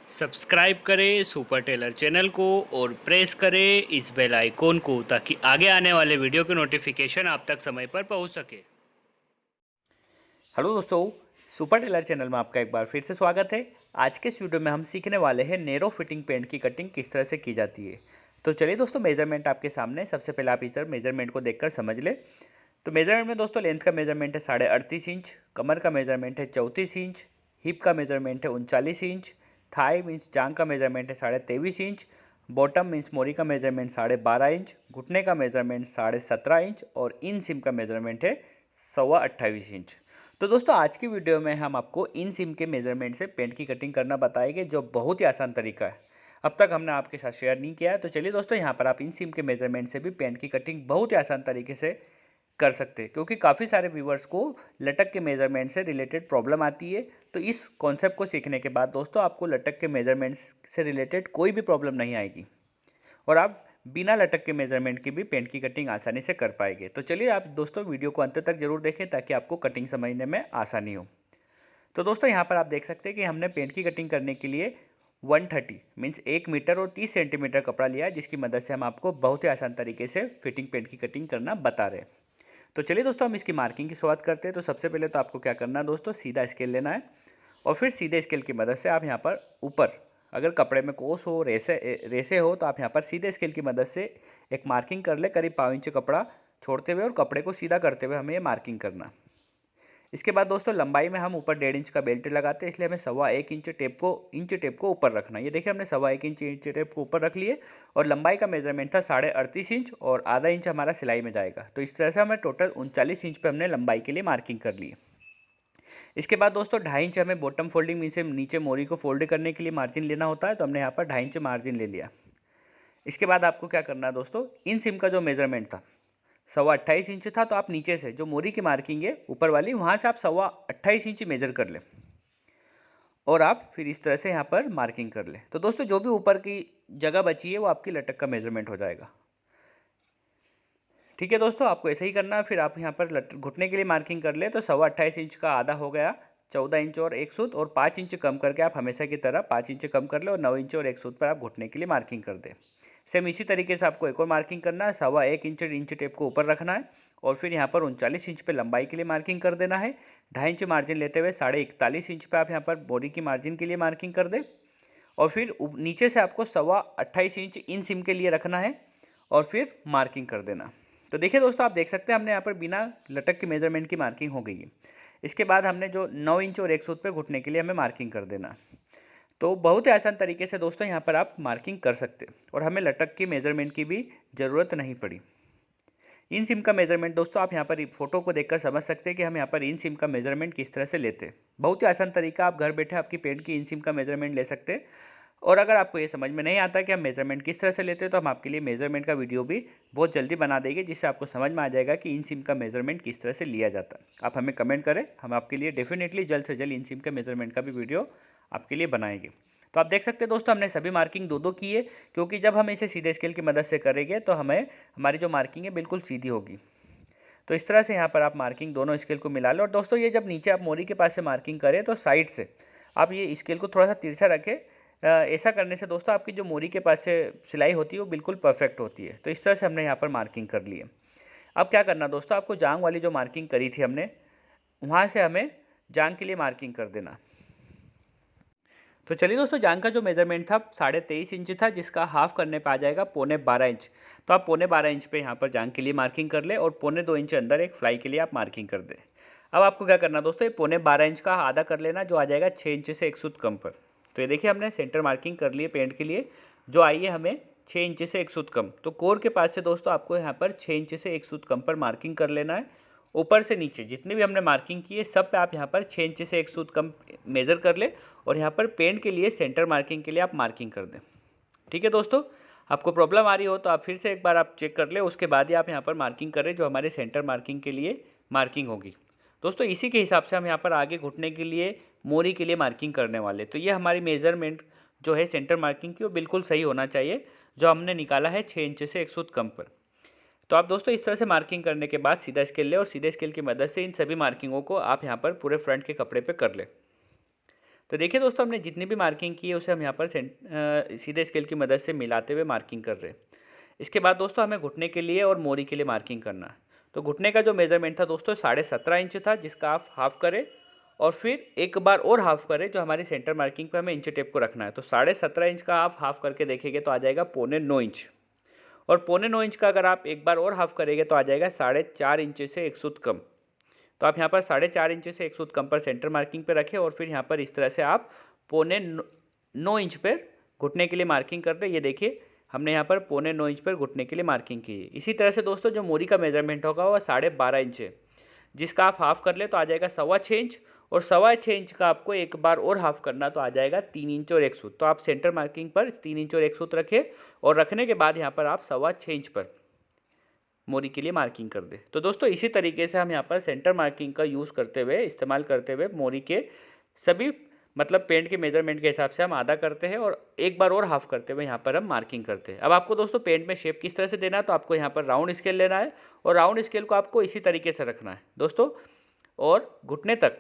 Subscribe करें super Taylor channel को और प्रेस करें इस बेल आइकॉन को ताकि आगे आने वाले वीडियो के नोटिफिकेशन आप तक समय पर पहुंच सके। हेलो दोस्तों, सुपर टेलर चैनल में आपका एक बार फिर से स्वागत है। आज के इस वीडियो में हम सीखने वाले हैं नैरो फिटिंग पैंट की कटिंग किस तरह से की जाती है। तो चलिए दोस्तों, मेजरमेंट आपके सामने। सबसे पहले आप इस मेजरमेंट को देखकर समझ ले। तो मेजरमेंट में दोस्तों लेंथ का मेजरमेंट है 38.5 इंच, कमर का मेजरमेंट है 34 इंच, हिप का मेजरमेंट है 39 इंच, थाई मीन्स जांग का मेजरमेंट है 23.5 इंच, बॉटम मीन्स मोरी का मेजरमेंट 12.5 इंच, घुटने का मेजरमेंट 17.5 इंच और इन सिम का मेजरमेंट है 28.25 इंच। तो दोस्तों आज की वीडियो में हम आपको इन सिम के मेजरमेंट से पेंट की कटिंग करना बताएंगे, जो बहुत ही आसान तरीका है। अब तक हमने आपके साथ शेयर नहीं किया है। तो चलिए दोस्तों, यहाँ पर आप इन सिम के मेजरमेंट से भी पेंट की कटिंग बहुत ही आसान तरीके से कर सकते हैं, क्योंकि काफ़ी सारे व्यूवर्स को लटक के मेजरमेंट से रिलेटेड प्रॉब्लम आती है। तो इस कॉन्सेप्ट को सीखने के बाद दोस्तों आपको लटक के मेजरमेंट्स से रिलेटेड कोई भी प्रॉब्लम नहीं आएगी और आप बिना लटक के मेजरमेंट की भी पेंट की कटिंग आसानी से कर पाएंगे। तो चलिए आप दोस्तों वीडियो को अंत तक जरूर देखें ताकि आपको कटिंग समझने में आसानी हो। तो दोस्तों यहाँ पर आप देख सकते हैं कि हमने पेंट की कटिंग करने के लिए 130 मीन्स 1 मीटर और 30 सेंटीमीटर कपड़ा लिया है, जिसकी मदद से हम आपको बहुत ही आसान तरीके से फिटिंग पेंट की कटिंग करना बता रहे हैं। तो चलिए दोस्तों हम इसकी मार्किंग की शुरुआत करते हैं। तो सबसे पहले तो आपको क्या करना है दोस्तों, सीधा स्केल लेना है और फिर सीधे स्केल की मदद से आप यहाँ पर ऊपर, अगर कपड़े में कोस हो, रेसे रेसे हो, तो आप यहाँ पर सीधे स्केल की मदद से एक मार्किंग कर ले करीब 5 इंच कपड़ा छोड़ते हुए, और कपड़े को सीधा करते हुए हमें ये मार्किंग करना। इसके बाद दोस्तों लंबाई में हम ऊपर 1.5 इंच का बेल्ट लगाते हैं, इसलिए हमें 1.25 इंच टेप को ऊपर रखना है। ये देखिए हमने 1.25 इंच टेप को ऊपर रख लिए और लंबाई का मेजरमेंट था 38.5 इंच और आधा इंच हमारा सिलाई में जाएगा। तो इस तरह से हमें टोटल 39 इंच पे हमने लंबाई के लिए मार्किंग कर ली है। इसके बाद दोस्तों 2.5 इंच हमें बॉटम फोल्डिंग में से नीचे मोरी को फोल्ड करने के लिए मार्जिन लेना होता है, तो हमने यहाँ पर 2.5 इंच मार्जिन ले लिया। इसके बाद आपको क्या करना है दोस्तों, इन सिम का जो मेजरमेंट था 28.25 इंच था, तो आप नीचे से जो मोरी की मार्किंग है ऊपर वाली, वहाँ से आप 28.25 इंच मेजर कर लें और आप फिर इस तरह से यहाँ पर मार्किंग कर लें। तो दोस्तों जो भी ऊपर की जगह बची है वो आपकी लटक का मेजरमेंट हो जाएगा। ठीक है दोस्तों, आपको ऐसे ही करना है। फिर आप यहाँ पर घुटने के लिए मार्किंग कर ले, तो 28.25 इंच का आधा हो गया 14 इंच और 1 सूत, और 5 इंच कम करके आप हमेशा की तरह 5 इंच कम कर ले और 9 इंच और 1 सूत पर आप घुटने के लिए मार्किंग कर दें। सेम इसी तरीके से आपको एक और मार्किंग करना है। 1.25 इंच टेप को ऊपर रखना है और फिर यहाँ पर 39 इंच पे लंबाई के लिए मार्किंग कर देना है। 2.5 इंच मार्जिन लेते हुए 41.5 इंच पे आप यहाँ पर बॉडी की मार्जिन के लिए मार्किंग कर दें और फिर नीचे से आपको 28.25 इंच इन सिम के लिए रखना है और फिर मार्किंग कर देना। तो देखिए दोस्तों, आप देख सकते हैं हमने यहाँ पर बिना लटक के मेजरमेंट की मार्किंग हो गई है। इसके बाद हमने जो 9 इंच और 1 सूत पे घुटने के लिए हमें मार्किंग कर देना। तो बहुत ही आसान तरीके से दोस्तों यहाँ पर आप मार्किंग कर सकते हैं और हमें लटक की मेजरमेंट की भी ज़रूरत नहीं पड़ी। इन सिम का मेजरमेंट दोस्तों आप यहाँ पर फोटो को देखकर समझ सकते हैं कि हम यहाँ पर इन सिम का मेजरमेंट किस तरह से लेते हैं। बहुत ही आसान तरीका, आप घर बैठे आपकी पेंट की इन सिम का मेजरमेंट ले सकते हैं। और अगर आपको ये समझ में नहीं आता कि हम मेजरमेंट किस तरह से लेते हैं, तो हम आपके लिए मेजरमेंट का वीडियो भी बहुत जल्दी बना देंगे, जिससे आपको समझ में आ जाएगा कि इन सिम का मेजरमेंट किस तरह से लिया जाता है। आप हमें कमेंट करें, हम आपके लिए डेफिनेटली जल्द से जल्द इन सिम के मेजरमेंट का भी वीडियो आपके लिए बनाएंगे। तो आप देख सकते हैं दोस्तों, हमने सभी मार्किंग दो की है, क्योंकि जब हम इसे सीधे स्केल की मदद से करेंगे तो हमें हमारी जो मार्किंग है बिल्कुल सीधी होगी। तो इस तरह से यहाँ पर आप मार्किंग दोनों स्केल को मिला लो। और दोस्तों ये जब नीचे आप मोरी के पास से मार्किंग करें तो साइड से आप ये स्केल को थोड़ा सा तिरछा रखें। ऐसा करने से दोस्तों आपकी जो मोरी के पास से सिलाई होती है वो बिल्कुल परफेक्ट होती है। तो इस तरह से हमने यहाँ पर मार्किंग कर ली है। अब क्या करना दोस्तों, आपको जांग वाली जो मार्किंग करी थी हमने, वहाँ से हमें जांग के लिए मार्किंग कर देना। तो चलिए दोस्तों, जांग का जो मेजरमेंट था 23.5 इंच था, जिसका हाफ करने पे आ जाएगा 12.25 इंच। तो आप 12.25 इंच पे यहाँ पर जांग के लिए मार्किंग कर ले और 2.25 इंच अंदर एक फ्लाई के लिए आप मार्किंग कर दें। अब आपको क्या करना दोस्तों, ये 12.25 इंच का आधा कर लेना, जो आ जाएगा 6 इंच से 1 सूत कम पर। तो ये देखिए हमने सेंटर मार्किंग कर ली है पेंट के लिए, जो आई है हमें 6 इंच से 1 सूत कम। तो कोर के पास से दोस्तों आपको यहाँ पर 6 इंच से 1 सूत कम पर मार्किंग कर लेना है। ऊपर से नीचे जितनी भी हमने मार्किंग की है सब पे आप यहाँ पर 6 इंच से 1 सूत कम मेज़र कर ले और यहाँ पर पेंट के लिए सेंटर मार्किंग के लिए आप मार्किंग कर दें। ठीक है दोस्तों, आपको प्रॉब्लम आ रही हो तो आप फिर से एक बार आप चेक कर ले, उसके बाद ही आप यहाँ पर मार्किंग करें जो हमारे सेंटर मार्किंग के लिए मार्किंग होगी। दोस्तों इसी के हिसाब से हम यहाँ पर आगे घुटने के लिए मोरी के लिए मार्किंग करने वाले। तो ये हमारी मेजरमेंट जो है सेंटर मार्किंग की वो बिल्कुल सही होना चाहिए, जो हमने निकाला है 6 इंच से 1 सूत कम पर। तो आप दोस्तों इस तरह से मार्किंग करने के बाद सीधा स्केल ले और सीधे स्केल की मदद से इन सभी मार्किंगों को आप यहाँ पर पूरे फ्रंट के कपड़े पे कर ले। तो देखिए दोस्तों, हमने जितनी भी मार्किंग की है उसे हम यहाँ पर सीधे स्केल की मदद से मिलाते हुए मार्किंग कर रहे हैं। इसके बाद दोस्तों हमें घुटने के लिए और मोरी के लिए मार्किंग करना है। तो घुटने का जो मेज़रमेंट था दोस्तों 17.5 इंच था, जिसका आप हाफ़ करें और फिर एक बार और हाफ़ करें, जो हमारी सेंटर मार्किंग पे हमें इंच टेप को रखना है। तो 17.5 इंच का आप हाफ़ करके देखेंगे तो आ जाएगा 9.25 इंच, और 9.25 इंच का अगर आप एक बार और हाफ़ करेंगे तो आ जाएगा 4.5 इंच से 1 सूत कम। तो आप यहाँ पर 4.5 इंच से 1 सूत कम पर सेंटर मार्किंग पे रखें, और फिर यहाँ पर इस तरह से आप 9.25 इंच पर घुटने के लिए मार्किंग कर दें। ये देखिए, हमने यहाँ पर 9.25 इंच पर घुटने के लिए मार्किंग की है। इसी तरह से दोस्तों जो मोरी का मेजरमेंट होगा वह 12.5 इंच है, जिसका आप हाफ़ कर ले तो आ जाएगा 6.25 इंच, और 6.25 इंच का आपको एक बार और हाफ़ करना तो आ जाएगा 3 इंच और 1 सूत। तो आप सेंटर मार्किंग पर 3 इंच और 1 सूत रखें, और रखने के बाद यहाँ पर आप 6.25 इंच पर मोरी के लिए मार्किंग कर दें। तो दोस्तों इसी तरीके से हम यहाँ पर सेंटर मार्किंग का यूज़ करते हुए, इस्तेमाल करते हुए मोरी के सभी मतलब पेंट के मेजरमेंट के हिसाब से हम आधा करते हैं, और एक बार और हाफ़ करते हुए यहाँ पर हम मार्किंग करते हैं। अब आपको दोस्तों पेंट में शेप किस तरह से देना है, तो आपको यहाँ पर राउंड स्केल लेना है, और राउंड स्केल को आपको इसी तरीके से रखना है दोस्तों, और घुटने तक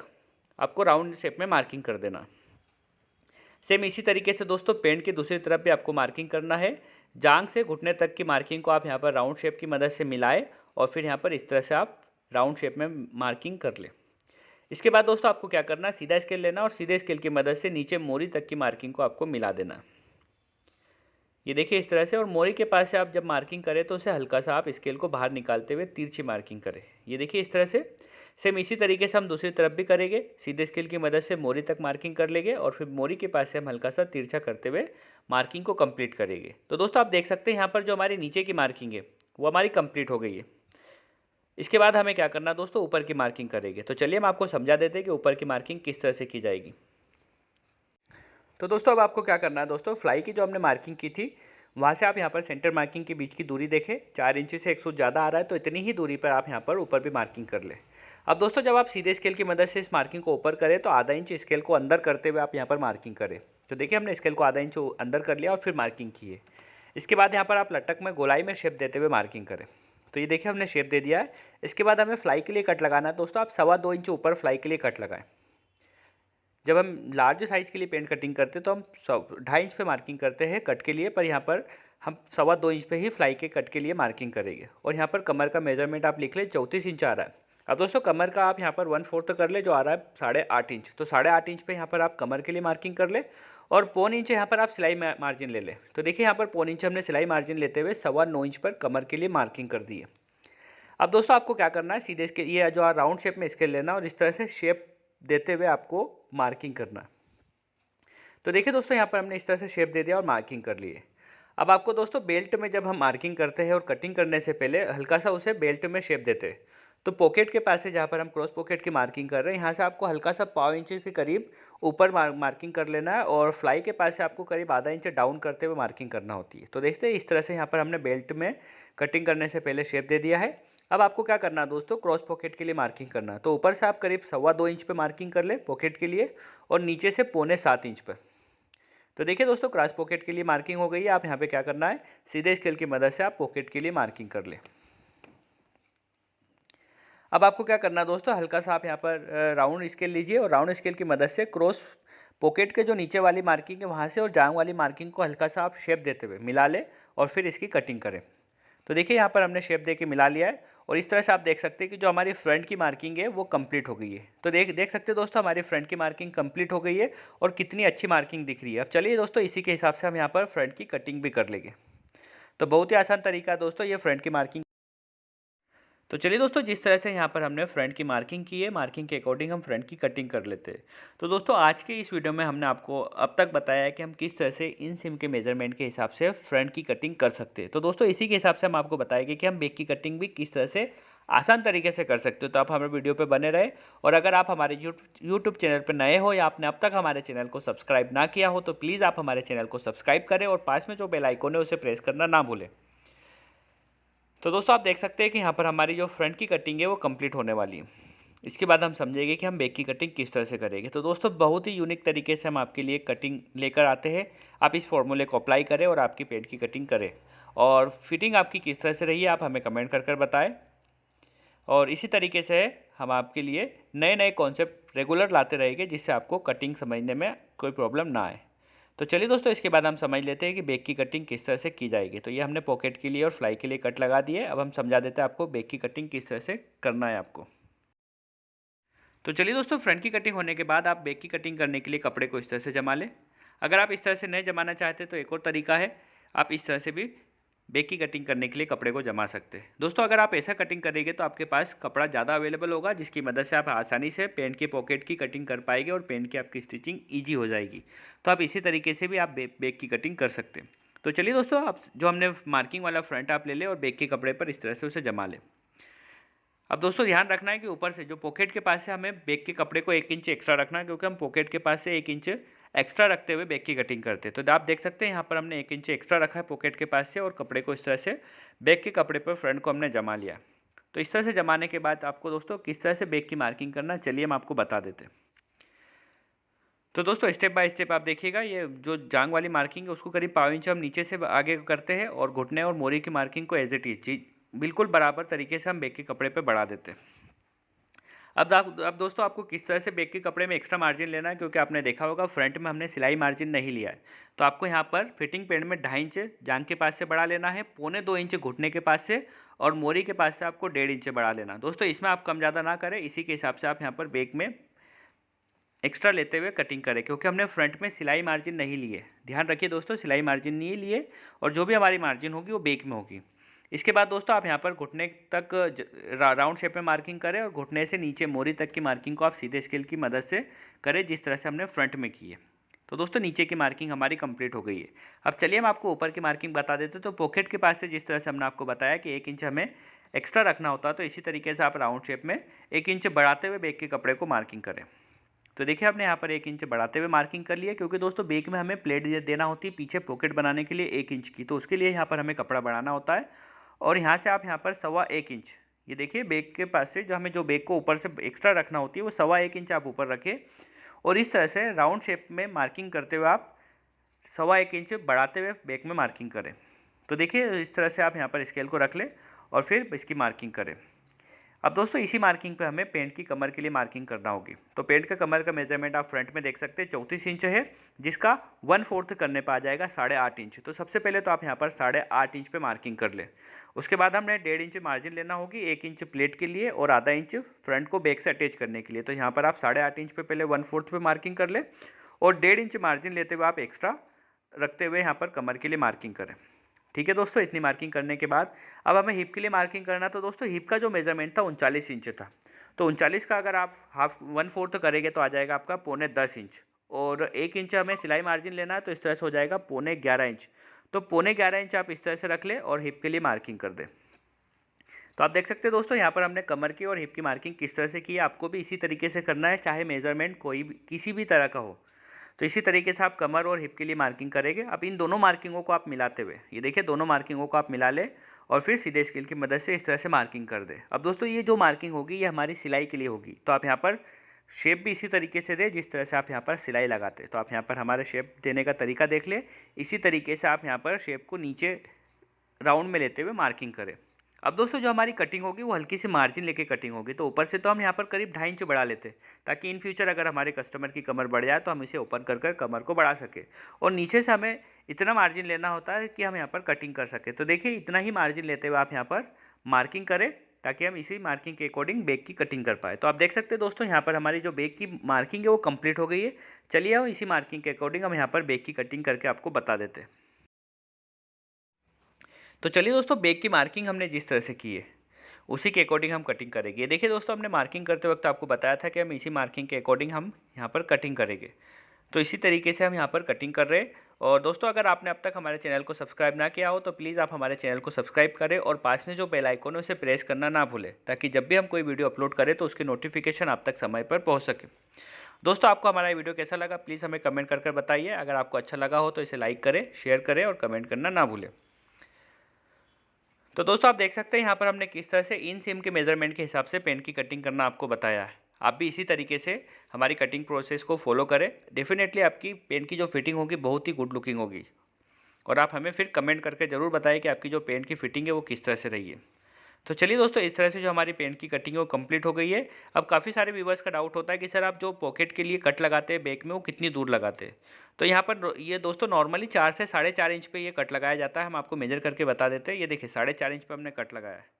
आपको राउंड शेप में मार्किंग कर देना। सेम इसी तरीके से दोस्तों पेंट की दूसरी तरफ भी आपको मार्किंग करना है। जांघ से घुटने तक की मार्किंग को आप यहाँ पर राउंड शेप की मदद से मिलाएं, और फिर यहाँ पर इस तरह से आप राउंड शेप में मार्किंग कर लें। इसके बाद दोस्तों आपको क्या करना है, सीधा स्केल लेना और सीधे स्केल की मदद से नीचे मोरी तक की मार्किंग को आपको मिला देना। ये देखिए इस तरह से, और मोरी के पास से आप जब मार्किंग करें तो उसे हल्का सा आप स्केल को बाहर निकालते हुए तिरछी मार्किंग करें। ये देखिए इस तरह से। सेम इसी तरीके से हम दूसरी तरफ भी करेंगे। सीधे स्केल की मदद से मोरी तक मार्किंग कर लेंगे, और फिर मोरी के पास से हम हल्का सा तिरछा करते हुए मार्किंग को कंप्लीट करेंगे। तो दोस्तों आप देख सकते हैं यहाँ पर जो हमारी नीचे की मार्किंग है वो हमारी कंप्लीट हो गई है। इसके बाद हमें क्या करना है दोस्तों, ऊपर की मार्किंग करेंगे। तो चलिए हम आपको समझा देते हैं कि ऊपर की मार्किंग किस तरह से की जाएगी। तो दोस्तों अब आपको क्या करना है दोस्तों, फ्लाई की जो हमने मार्किंग की थी वहाँ से आप यहाँ पर सेंटर मार्किंग के बीच की दूरी देखें, 4 इंच से 1 सूत ज़्यादा आ रहा है, तो इतनी ही दूरी पर आप यहाँ पर ऊपर भी मार्किंग कर लें। अब दोस्तों जब आप सीधे स्केल की मदद से इस मार्किंग को ऊपर करें तो आधा इंच स्केल को अंदर करते हुए आप यहाँ पर मार्किंग करें। तो देखिए हमने स्केल को आधा इंच अंदर कर लिया और फिर मार्किंग की है। इसके बाद यहाँ पर आप लटक में गोलाई में शेप देते हुए मार्किंग करें। तो ये देखिए हमने शेप दे दिया है। इसके बाद हमें फ्लाई के लिए कट लगाना है दोस्तों। आप 2.25 इंच ऊपर फ्लाई के लिए कट लगाएं। जब हम लार्ज साइज़ के लिए पेंट कटिंग करते हैं तो हम 2.5 इंच पे मार्किंग करते हैं कट के लिए, पर यहाँ पर हम 2.25 इंच पे ही फ्लाई के कट के लिए मार्किंग करेंगे। और यहाँ पर कमर का मेजरमेंट आप लिख लें, 34 इंच आ रहा है। अब दोस्तों कमर का आप यहाँ पर 1/4 कर ले, जो आ रहा है 8.5 इंच। तो 8.5 इंच पे यहाँ पर आप कमर के लिए मार्किंग कर ले, और 1.25 इंच यहाँ पर आप सिलाई मार्जिन ले लें। तो देखिए यहाँ पर 1.25 इंच हमने सिलाई मार्जिन लेते हुए 9.25 इंच पर कमर के लिए मार्किंग कर दी है। अब दोस्तों आपको क्या करना है, सीधे इसके ये जो राउंड शेप में स्केल लेना और इस तरह से शेप देते हुए आपको मार्किंग करना है। तो देखिए दोस्तों यहाँ पर हमने इस तरह से शेप दे दिया और मार्किंग कर ली है। अब आपको दोस्तों बेल्ट में जब हम मार्किंग करते हैं और कटिंग करने से पहले हल्का सा उसे बेल्ट में शेप देते हैं। तो पॉकेट के पास से जहाँ पर हम क्रॉस पॉकेट की मार्किंग कर रहे हैं, यहाँ से आपको हल्का सा 1/4 इंच के करीब ऊपर मार्किंग कर लेना है, और फ्लाई के पास से आपको करीब आधा इंच डाउन करते हुए मार्किंग करना होती है। तो देखते हैं इस तरह से यहाँ पर हमने बेल्ट में कटिंग करने से पहले शेप दे दिया है। अब आपको क्या करना है दोस्तों, क्रॉस पॉकेट के लिए मार्किंग करना है। तो ऊपर से आप करीब 2.25 इंच पे मार्किंग कर ले पॉकेट के लिए, और नीचे से 6.25 इंच पर। तो देखिए दोस्तों क्रॉस पॉकेट के लिए मार्किंग हो गई है। आप यहाँ पे क्या करना है, सीधे स्केल की मदद से आप पॉकेट के लिए मार्किंग कर ले। अब आपको क्या करना है दोस्तों, हल्का सा आप यहाँ पर राउंड स्केल लीजिए, और राउंड स्केल की मदद से क्रॉस पॉकेट के जो नीचे वाली मार्किंग है वहाँ से और जांघ वाली मार्किंग को हल्का सा आप शेप देते हुए मिला ले, और फिर इसकी कटिंग करें। तो देखिए यहाँ पर हमने शेप दे के मिला लिया है, और इस तरह से आप देख सकते हैं कि जो हमारी फ्रंट की मार्किंग है वो कंप्लीट हो गई है। तो देख सकते हैं दोस्तों हमारी फ्रंट की मार्किंग कंप्लीट हो गई है, और कितनी अच्छी मार्किंग दिख रही है। अब चलिए दोस्तों इसी के हिसाब से हम यहाँ पर फ्रंट की कटिंग भी कर लेंगे। तो बहुत ही आसान तरीका है दोस्तों ये फ्रंट की मार्किंग। तो चलिए दोस्तों जिस तरह से यहाँ पर हमने फ्रंट की मार्किंग की है, मार्किंग के अकॉर्डिंग हम फ्रंट की कटिंग कर लेते हैं। तो दोस्तों आज के इस वीडियो में हमने आपको अब तक बताया है कि हम किस तरह से इन सिम के मेजरमेंट के हिसाब से फ्रंट की कटिंग कर सकते हैं। तो दोस्तों इसी के हिसाब से हम आपको बताएंगे कि हम बैक की कटिंग भी किस तरह से आसान तरीके से कर सकते हो। तो आप हमारे वीडियो पे बने रहे, और अगर आप हमारे यूट्यूब चैनल पर नए हो या आपने अब तक हमारे चैनल को सब्सक्राइब ना किया हो तो प्लीज़ आप हमारे चैनल को सब्सक्राइब करें, और पास में जो बेल आइकन है उसे प्रेस करना ना भूलें। तो दोस्तों आप देख सकते हैं कि यहाँ पर हमारी जो फ्रंट की कटिंग है वो कंप्लीट होने वाली है। इसके बाद हम समझेंगे कि हम बैक की कटिंग किस तरह से करेंगे। तो दोस्तों बहुत ही यूनिक तरीके से हम आपके लिए कटिंग लेकर आते हैं। आप इस फॉर्मूले को अप्लाई करें और आपकी पेंट की कटिंग करें, और फिटिंग आपकी किस तरह से रही है आप हमें कमेंट कर बताएं। और इसी तरीके से हम आपके लिए नए नए कॉन्सेप्ट रेगुलर लाते रहेंगे, जिससे आपको कटिंग समझने में कोई प्रॉब्लम ना आए। तो चलिए दोस्तों, इसके बाद हम समझ लेते हैं कि बैक की कटिंग किस तरह से की जाएगी। तो ये हमने पॉकेट के लिए और फ्लाई के लिए कट लगा दिए। अब हम समझा देते हैं आपको बैक की कटिंग किस तरह से करना है आपको। तो चलिए दोस्तों, फ्रंट की कटिंग होने के बाद आप बैक की कटिंग करने के लिए कपड़े को इस तरह से जमा लें। अगर आप इस तरह से नहीं जमाना चाहते तो एक और तरीका है, आप इस तरह से भी बैक की कटिंग करने के लिए कपड़े को जमा सकते हैं। दोस्तों, अगर आप ऐसा कटिंग करेंगे तो आपके पास कपड़ा ज़्यादा अवेलेबल होगा, जिसकी मदद से आप आसानी से पैंट के पॉकेट की कटिंग कर पाएंगे और पैंट की आपकी स्टिचिंग ईजी हो जाएगी। तो आप इसी तरीके से भी आप बैक की कटिंग कर सकते हैं। तो चलिए दोस्तों, आप जो हमने मार्किंग वाला फ्रंट आप ले लें और बैक के कपड़े पर इस तरह से उसे जमा लें। अब दोस्तों ध्यान रखना है कि ऊपर से जो पॉकेट के पास से हमें बैक के कपड़े को 1 इंच एक्स्ट्रा रखना है, क्योंकि हम पॉकेट के पास से 1 इंच एक्स्ट्रा रखते हुए बैक की कटिंग करते हैं। तो आप देख सकते हैं यहाँ पर हमने 1 इंच एक्स्ट्रा रखा है पॉकेट के पास से और कपड़े को इस तरह से बैक के कपड़े पर फ्रंट को हमने जमा लिया। तो इस तरह से जमाने के बाद आपको दोस्तों किस तरह से बैक की मार्किंग करना, चलिए हम आपको बता देते हैं। तो दोस्तों स्टेप बाय स्टेप आप देखिएगा। ये जो जांग वाली मार्किंग है उसको करीब 1/4 इंच हम नीचे से आगे करते हैं और घुटने और मोरी की मार्किंग को एज इट इज बिल्कुल बराबर तरीके से हम बैक के कपड़े पे बढ़ा देते हैं। अब दोस्तों आपको किस तरह से बैक के कपड़े में एक्स्ट्रा मार्जिन लेना है, क्योंकि आपने देखा होगा फ्रंट में हमने सिलाई मार्जिन नहीं लिया है। तो आपको यहाँ पर फिटिंग पैड में 2.5 इंच जांग के पास से बढ़ा लेना है, 1.25 इंच घुटने के पास से और मोरी के पास से आपको 1.5 इंच बढ़ा लेना। दोस्तों इसमें आप कम ज़्यादा ना करें, इसी के हिसाब से आप यहाँ पर बैक में एक्स्ट्रा लेते हुए कटिंग करें, क्योंकि हमने फ्रंट में सिलाई मार्जिन नहीं लिए। ध्यान रखिए दोस्तों, सिलाई मार्जिन नहीं लिए और जो भी हमारी मार्जिन होगी वो बैक में होगी। इसके बाद दोस्तों आप यहाँ पर घुटने तक राउंड शेप में मार्किंग करें और घुटने से नीचे मोरी तक की मार्किंग को आप सीधे स्केल की मदद से करें, जिस तरह से हमने फ्रंट में की है। तो दोस्तों नीचे की मार्किंग हमारी कंप्लीट हो गई है। अब चलिए हम आपको ऊपर की मार्किंग बता देते हैं। तो पॉकेट के पास से जिस तरह से हमने आपको बताया कि 1 इंच हमें एक्स्ट्रा रखना होता है, तो इसी तरीके से आप राउंड शेप में 1 इंच बढ़ाते हुए बैक के कपड़े को मार्किंग करें। तो देखिए आपने यहाँ पर 1 इंच बढ़ाते हुए मार्किंग कर लिया, क्योंकि दोस्तों बैक में हमें प्लेट देना होती है पीछे पॉकेट बनाने के लिए 1 इंच की, तो उसके लिए यहाँ पर हमें कपड़ा बढ़ाना होता है। और यहाँ से आप यहाँ पर 1.25 इंच, ये देखिए बैक के पास से जो बैक को ऊपर से एक्स्ट्रा रखना होती है वो 1.25 इंच आप ऊपर रखें और इस तरह से राउंड शेप में मार्किंग करते हुए आप 1.25 इंच बढ़ाते हुए बैक में मार्किंग करें। तो देखिए इस तरह से आप यहाँ पर स्केल को रख लें और फिर इसकी मार्किंग करें। अब दोस्तों इसी मार्किंग पे हमें पेंट की कमर के लिए मार्किंग करना होगी। तो पेंट का कमर का मेजरमेंट आप फ्रंट में देख सकते हैं 34 इंच है, जिसका 1/4 करने पर आ जाएगा 8.5 इंच। तो सबसे पहले तो आप यहाँ पर 8.5 इंच पे मार्किंग कर लें। उसके बाद हमने 1.5 इंच मार्जिन लेना होगी, 1 इंच प्लेट के लिए और आधा इंच फ्रंट को बैक से अटैच करने के लिए। तो यहाँ पर आप 8.5 इंच पे पहले 1/4 पे मार्किंग कर लें और 1.5 इंच मार्जिन लेते हुए आप एक्स्ट्रा रखते हुए यहाँ पर कमर के लिए मार्किंग करें। ठीक है दोस्तों, इतनी मार्किंग करने के बाद अब हमें हिप के लिए मार्किंग करना। तो दोस्तों हिप का जो मेजरमेंट था 39 इंच था, तो 39 का अगर आप 1/4 करेंगे तो आ जाएगा आपका 9.25 इंच और 1 इंच हमें सिलाई मार्जिन लेना है, तो इस तरह से हो जाएगा 11.25 इंच। तो 11.25 इंच आप इस तरह से रख लें और हिप के लिए मार्किंग कर दें। तो आप देख सकते हैं दोस्तों यहाँ पर हमने कमर की और हिप की मार्किंग किस तरह से की है। आपको भी इसी तरीके से करना है, चाहे मेजरमेंट कोई भी किसी भी तरह का हो। तो इसी तरीके से आप कमर और हिप के लिए मार्किंग करेंगे। अब इन दोनों मार्किंगों को आप मिलाते हुए, ये देखिए दोनों मार्किंगों को आप मिला लें और फिर सीधे स्केल की मदद से इस तरह से मार्किंग कर दें। अब दोस्तों ये जो मार्किंग होगी ये हमारी सिलाई के लिए होगी, तो आप यहाँ पर शेप भी इसी तरीके से दें जिस तरह से आप यहाँ पर सिलाई लगाते हैं। तो आप यहाँ पर हमारे शेप देने का तरीका देख लें, इसी तरीके से आप यहाँ पर शेप को नीचे राउंड में लेते हुए मार्किंग करें। अब दोस्तों जो हमारी कटिंग होगी वो हल्की सी मार्जिन लेके कटिंग होगी। तो ऊपर से तो हम यहाँ पर करीब 2.5 इंच बढ़ा लेते हैं, ताकि इन फ्यूचर अगर हमारे कस्टमर की कमर बढ़ जाए तो हम इसे ओपन कर कमर को बढ़ा सके। और नीचे से हमें इतना मार्जिन लेना होता है कि हम यहाँ पर कटिंग कर सकें। तो देखिए इतना ही मार्जिन लेते हुए आप यहाँ पर मार्किंग करें, ताकि हम इसी मार्किंग के अकॉर्डिंग बैक की कटिंग कर पाए। तो आप देख सकते हैं दोस्तों यहाँ पर हमारी जो बैक की मार्किंग है वो कंप्लीट हो गई है। चलिए हम इसी मार्किंग के अकॉर्डिंग हम यहाँ पर बैक की कटिंग करके आपको बता देते हैं। तो चलिए दोस्तों बैक की मार्किंग हमने जिस तरह से की है उसी के अकॉर्डिंग हम कटिंग करेंगे। ये देखिए दोस्तों हमने मार्किंग करते वक्त आपको बताया था कि हम इसी मार्किंग के अकॉर्डिंग हम यहाँ पर कटिंग करेंगे। तो इसी तरीके से हम यहाँ पर कटिंग कर रहे हैं। और दोस्तों अगर आपने अब तक हमारे चैनल को सब्सक्राइब ना किया हो तो प्लीज़ आप हमारे चैनल को सब्सक्राइब करें और पास में जो बेल आइकन है उसे प्रेस करना ना भूलें, ताकि जब भी हम कोई वीडियो अपलोड करें तो उसकी नोटिफिकेशन आप तक समय पर पहुँच सके। दोस्तों आपको हमारा वीडियो कैसा लगा प्लीज़ हमें कमेंट कर बताइए। अगर आपको अच्छा लगा हो तो इसे लाइक करें, शेयर करें और कमेंट करना ना भूलें। तो दोस्तों आप देख सकते हैं यहाँ पर हमने किस तरह से इन सीम के मेजरमेंट के हिसाब से पेंट की कटिंग करना आपको बताया है। आप भी इसी तरीके से हमारी कटिंग प्रोसेस को फॉलो करें। डेफिनेटली आपकी पेंट की जो फिटिंग होगी बहुत ही गुड लुकिंग होगी। और आप हमें फिर कमेंट करके ज़रूर बताएं कि आपकी जो पेंट की फिटिंग है वो किस तरह से रही है। तो चलिए दोस्तों, इस तरह से जो हमारी पेंट की कटिंग है वो कंप्लीट हो गई है। अब काफ़ी सारे व्यूवर्स का डाउट होता है कि सर आप जो पॉकेट के लिए कट लगाते हैं बैक में, वो कितनी दूर लगाते हैं। तो यहाँ पर ये दोस्तों नॉर्मली 4 से 4.5 इंच पे ये कट लगाया जाता है। हम आपको मेजर करके बता देते हैं। ये देखिए 4.5 इंच पे हमने कट लगाया है।